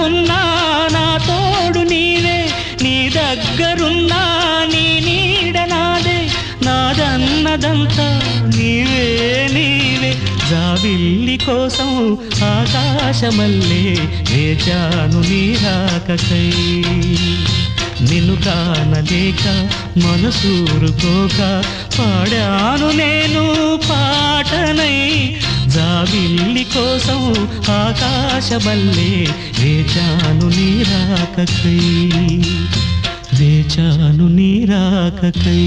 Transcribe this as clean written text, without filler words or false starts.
ఉన్నా నా తోడు నీవే, నీ దగ్గరున్నా నీ నీడ నాదే, నాదన్నదంతా నీవే నీవే. జాబిల్లి కోసం ఆకాశమల్లే వేచాను నీ రాకకై, నిన్ను కానలేక మనసూరుకోక పాడాను నేను పాటనై. జాబిల్లి కోసం ఆకాశమల్లే వేచాను నీ రాకకై, వేచాను నీ రాకకై.